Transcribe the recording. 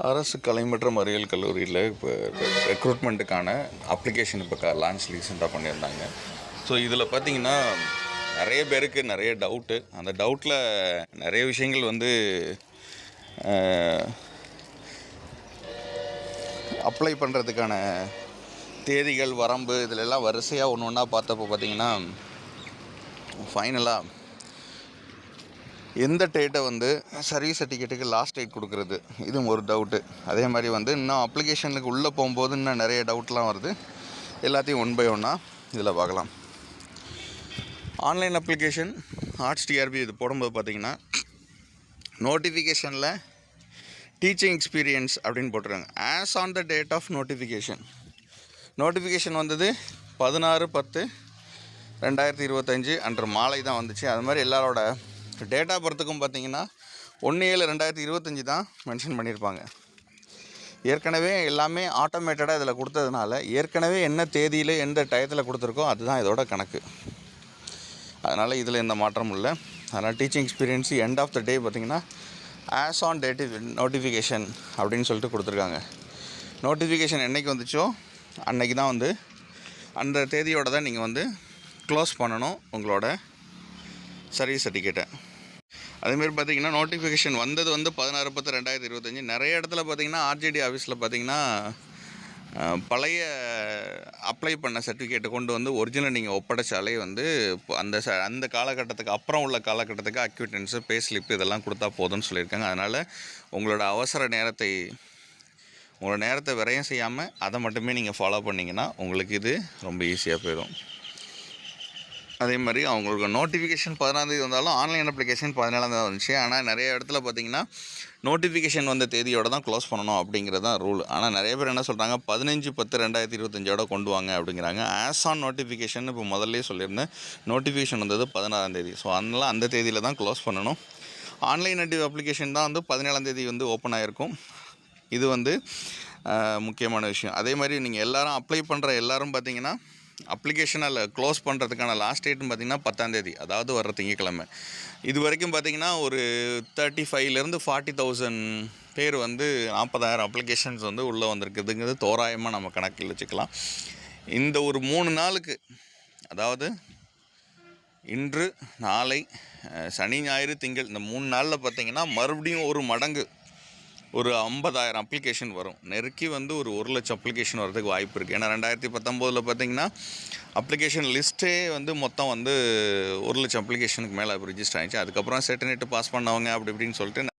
அரசு கலை மற்றும் அறிவியல் கல்லூரியில் இப்போ ரெக்ரூட்மெண்ட்டுக்கான அப்ளிகேஷன் இப்போ லான்ச் ரீசெண்டாக பண்ணியிருந்தாங்க. ஸோ இதில் பார்த்திங்கன்னா நிறைய பேருக்கு நிறைய டவுட்டு. அந்த டவுட்டில் நிறைய விஷயங்கள் வந்து அப்ளை பண்ணுறதுக்கான தேதிகள், வரம்பு, இதில் எல்லாம் வரிசையாக ஒன்று ஒன்றா பார்த்தப்போ பார்த்திங்கன்னா ஃபைனலாக எந்த டேட்டை வந்து சர்வீஸ் சர்டிஃபிகேட்டுக்கு லாஸ்ட் டேட் கொடுக்குறது, இதுவும் ஒரு டவுட்டு. அதே மாதிரி வந்து இன்னும் அப்ளிகேஷனுக்கு உள்ளே போகும்போது இன்னும் நிறைய டவுட்லாம் வருது. எல்லாத்தையும் ஒன் பை ஒன்னாக இதில் பார்க்கலாம். ஆன்லைன் அப்ளிகேஷன் ஆர்ட்ஸ் டிஆர்பி இது போடும்போது பார்த்திங்கன்னா நோட்டிஃபிகேஷனில் டீச்சிங் எக்ஸ்பீரியன்ஸ் அப்படின்னு போட்டுருக்காங்க. As on the date of notification வந்தது 16/10/2025 அன்று மாலை தான் வந்துச்சு. அது மாதிரி எல்லாரோட டேட் ஆஃப் பர்த்துக்கும் பார்த்திங்கன்னா 1/7/2025 தான் மென்ஷன் பண்ணியிருப்பாங்க. ஏற்கனவே எல்லாமே ஆட்டோமேட்டடாக இதில் கொடுத்ததுனால ஏற்கனவே என்ன தேதியில் எந்த டயத்தில் கொடுத்துருக்கோ அதுதான் இதோட கணக்கு. அதனால் இதில் எந்த மாற்றமும் இல்லை. அதனால் teaching experience end of the day பார்த்திங்கன்னா ஆஸ் ஆன் டேட் நோட்டிஃபிகேஷன் அப்படின்னு சொல்லிட்டு கொடுத்துருக்காங்க. நோட்டிஃபிகேஷன் என்றைக்கு வந்துச்சோ அன்றைக்கி தான் வந்து அந்த தேதியோடு தான் நீங்கள் வந்து க்ளோஸ் பண்ணணும் உங்களோட சர்வீஸ் சர்டிஃபிகேட்டை. அதேமாரி பார்த்திங்கன்னா நோட்டிஃபிகேஷன் வந்தது வந்து 16/10/2025. நிறைய இடத்துல பார்த்திங்கன்னா ஆர்ஜிடி ஆஃபீஸில் பார்த்திங்கன்னா பழைய அப்ளை பண்ண சர்டிஃபிகேட்டை கொண்டு வந்து ஒரிஜினல் நீங்கள் ஒப்படைச்சாலே வந்து அந்த காலகட்டத்துக்கு அப்புறம் உள்ள காலகட்டத்துக்கு அக்யூட்டன்ஸு, பே ஸ்லிப்பு இதெல்லாம் கொடுத்தா போதும்னு சொல்லியிருக்காங்க. அதனால் உங்களோட உங்களோட நேரத்தை விரயம் செய்யாமல் அதை மட்டுமே நீங்கள் ஃபாலோ பண்ணிங்கன்னா உங்களுக்கு இது ரொம்ப ஈஸியாக போயிடும். அதே மாதிரி அவங்களுக்கு நோட்டிஃபிகேஷன் 16 வந்தாலும் ஆன்லைன் அப்ளிகேஷன் 17 வந்துச்சு. ஆனால் நிறைய இடத்துல பார்த்திங்கன்னா நோட்டிஃபிகேஷன் வந்த தேதியோடு தான் க்ளோஸ் பண்ணணும் அப்படிங்கிறது தான் ரூல். ஆனால் நிறைய பேர் என்ன சொல்கிறாங்க 15/10/2025 கொண்டு வாங்க அப்படிங்கிறாங்க. ஆஸ் ஆன் நோட்டிஃபிகேஷன் இப்போ முதல்லே சொல்லியிருந்தேன். நோட்டிஃபிகேஷன் வந்தது 16 ஸோ அதனால் அந்த தேதியில் தான் க்ளோஸ் பண்ணணும். ஆன்லைன் அப்ளிகேஷன் தான் வந்து 17 வந்து ஓப்பன் ஆகிருக்கும். இது வந்து முக்கியமான விஷயம். அதே மாதிரி நீங்கள் எல்லோரும் அப்ளை பண்ணுற எல்லோரும் பார்த்திங்கன்னா அப்ளிகேஷனை க்ளோஸ் பண்ணுறதுக்கான லாஸ்ட் டேட்னு பார்த்திங்கன்னா 10 அதாவது வர்ற திங்கக்கிழமை. இது வரைக்கும் பார்த்திங்கன்னா ஒரு 35,000 40,000 பேர் வந்து 40,000 அப்ளிகேஷன்ஸ் வந்து உள்ளே வந்திருக்குதுங்கிறது தோராயமாக நம்ம கணக்கில் வச்சுக்கலாம். இந்த ஒரு 3 நாளுக்கு, அதாவது இன்று, நாளை, சனி, ஞாயிறு, திங்கள், இந்த 3 நாளில் பார்த்திங்கன்னா மறுபடியும் ஒரு மடங்கு ஒரு 50,000 அப்ளிகேஷன் வரும். நெருக்கி வந்து ஒரு 1,00,000 அப்ளிகேஷன் வரதுக்கு வாய்ப்பு இருக்குது. ஏன்னா 2019 பார்த்திங்கன்னா அப்ளிகேஷன் லிஸ்ட்டே வந்து மொத்தம் வந்து 1,00,000 அப்ளிகேஷனுக்கு மேலே ரிஜிஸ்டர் ஆகிடுச்சு. அதுக்கப்புறம் செட்டனெட்டு பாஸ் பண்ணவங்க அப்படி இப்படின்னு சொல்லிட்டு